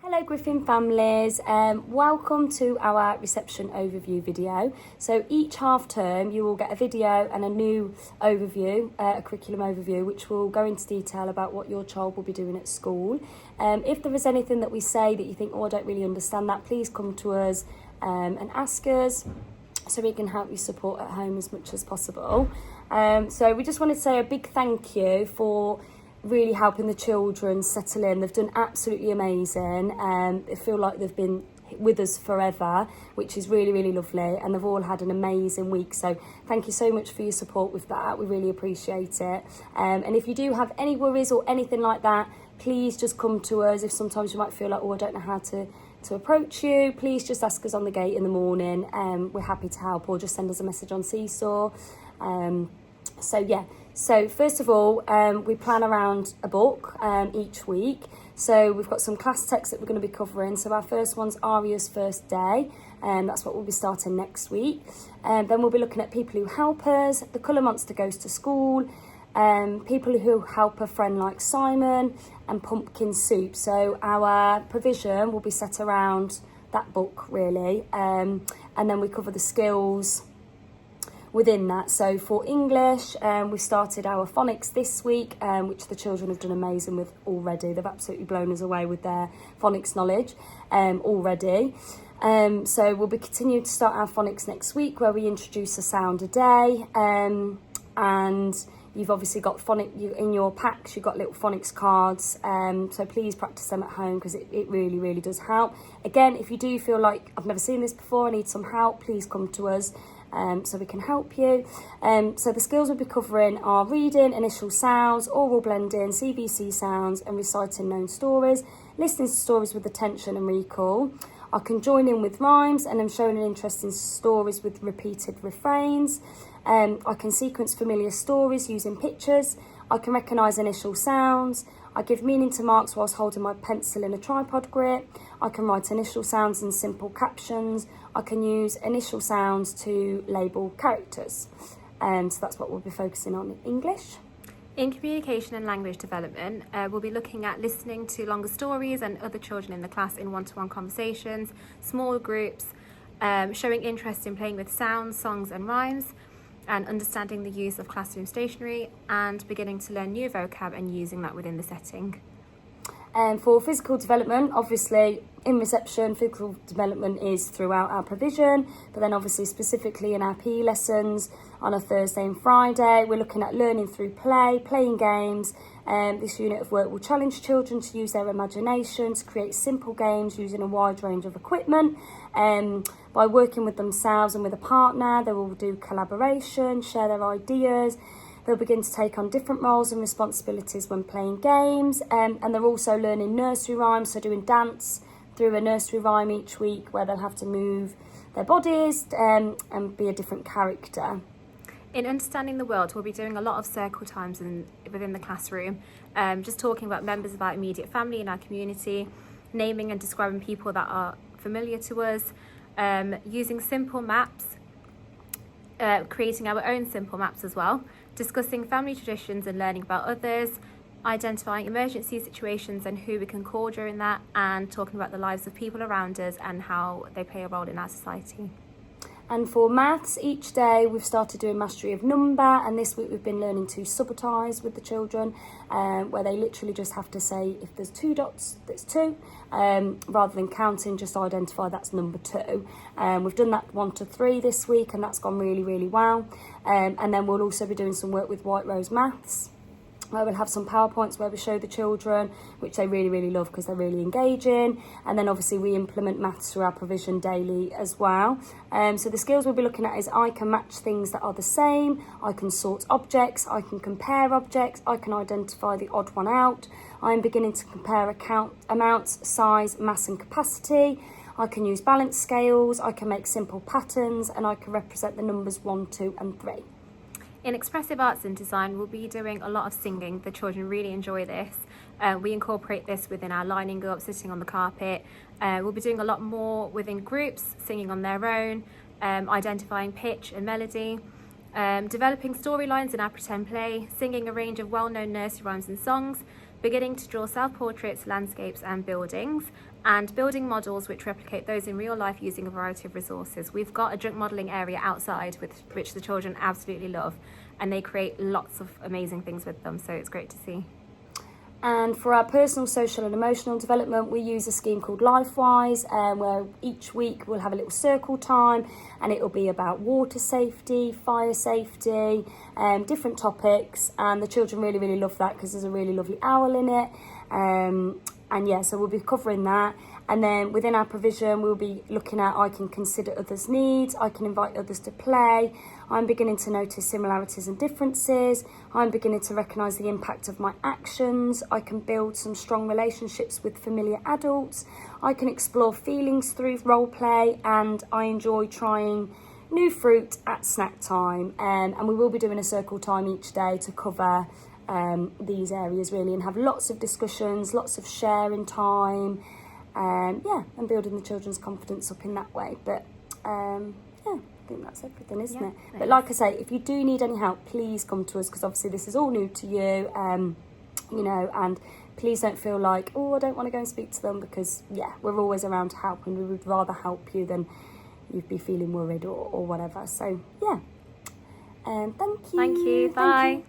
Hello Griffin families, welcome to our reception overview video. So each half term you will get a video and a new overview, a curriculum overview, which will go into detail about what your child will be doing at school. If there is anything that we say that you think, oh, I don't really understand that, please come to us and ask us so we can help you support at home as much as possible. So we just want to say a big thank you for really helping the children settle in. They've done absolutely amazing. They feel like they've been with us forever, which is really, really lovely. And they've all had an amazing week. So thank you so much for your support with that. We really appreciate it. And if you do have any worries or anything like that, please just come to us. If sometimes you might feel like, oh, I don't know how to approach you, please just ask us on the gate in the morning. We're happy to help, or just send us a message on Seesaw. So first of all, we plan around a book each week. So we've got some class texts that we're going to be covering. So our first one's Aria's First Day, and that's what we'll be starting next week. Then we'll be looking at People Who Help Us, The Colour Monster Goes to School, People Who Help a Friend Like Simon, and Pumpkin Soup. So our provision will be set around that book really, and then we cover the skills within that. So for English, we started our phonics this week, which the children have done amazing with already. They've absolutely blown us away with their phonics knowledge already. So we'll be continuing to start our phonics next week, where we introduce a sound a day. And you've obviously got in your packs, you've got little phonics cards. So please practice them at home, because it really, really does help. Again, if you do feel like, I've never seen this before, I need some help, please come to us. So we can help you. So the skills we'll be covering are reading, initial sounds, oral blending, CVC sounds, and reciting known stories, listening to stories with attention and recall. I can join in with rhymes, and I'm showing an interest in stories with repeated refrains. I can sequence familiar stories using pictures. I can recognise initial sounds. I give meaning to marks whilst holding my pencil in a tripod grip. I can write initial sounds in simple captions. I can use initial sounds to label characters. So that's what we'll be focusing on in English. In communication and language development, we'll be looking at listening to longer stories and other children in the class in one-to-one conversations, small groups, showing interest in playing with sounds, songs and rhymes, and understanding the use of classroom stationery, and beginning to learn new vocab and using that within the setting. For physical development, obviously in reception, physical development is throughout our provision, but then obviously specifically in our PE lessons on a Thursday and Friday, we're looking at learning through play, playing games. This unit of work will challenge children to use their imagination to create simple games using a wide range of equipment. By working with themselves and with a partner, they will do collaboration, share their ideas. They'll begin to take on different roles and responsibilities when playing games, and they're also learning nursery rhymes, so doing dance through a nursery rhyme each week, where they'll have to move their bodies and be a different character. In understanding the world, we'll be doing a lot of circle times within the classroom, just talking about members of our immediate family in our community, naming and describing people that are familiar to us, using simple maps, creating our own simple maps as well, discussing family traditions and learning about others, identifying emergency situations and who we can call during that, and talking about the lives of people around us and how they play a role in our society. And for maths, each day we've started doing mastery of number, and this week we've been learning to subtise with the children, where they literally just have to say, if there's 2 dots, that's 2, rather than counting, just identify that's number 2. We've done that 1 to 3 this week, and that's gone really, really well. And then we'll also be doing some work with White Rose Maths, where we'll have some PowerPoints where we show the children, which they really, really love because they're really engaging. And then obviously we implement maths through our provision daily as well. So the skills we'll be looking at is I can match things that are the same, I can sort objects, I can compare objects, I can identify the odd one out, I'm beginning to compare amounts, size, mass and capacity, I can use balance scales, I can make simple patterns, and I can represent the numbers 1, 2 and 3. In expressive arts and design, we'll be doing a lot of singing. The children really enjoy this. We incorporate this within our lining up, sitting on the carpet. We'll be doing a lot more within groups, singing on their own, identifying pitch and melody. developing storylines in our pretend play, singing a range of well-known nursery rhymes and songs, beginning to draw self-portraits, landscapes and buildings, and building models which replicate those in real life using a variety of resources. We've got a junk modelling area outside which the children absolutely love, and they create lots of amazing things with them, so it's great to see. And for our personal, social and emotional development, we use a scheme called LifeWise, where each week we'll have a little circle time, and it'll be about water safety, fire safety, different topics, and the children really, really love that because there's a really lovely owl in it. And yeah, so we'll be covering that. And then within our provision, we'll be looking at I can consider others' needs, I can invite others to play, I'm beginning to notice similarities and differences, I'm beginning to recognise the impact of my actions, I can build some strong relationships with familiar adults, I can explore feelings through role play, and I enjoy trying new fruit at snack time. And we will be doing a circle time each day to cover these areas really, and have lots of discussions, lots of sharing time, and building the children's confidence up in that way. But I think that's everything, isn't it? But like I say, if you do need any help, please come to us, because obviously this is all new to you, and please don't feel like, I don't want to go and speak to them, because we're always around to help, and we would rather help you than you'd be feeling worried or whatever. So thank you. Thank you. Bye.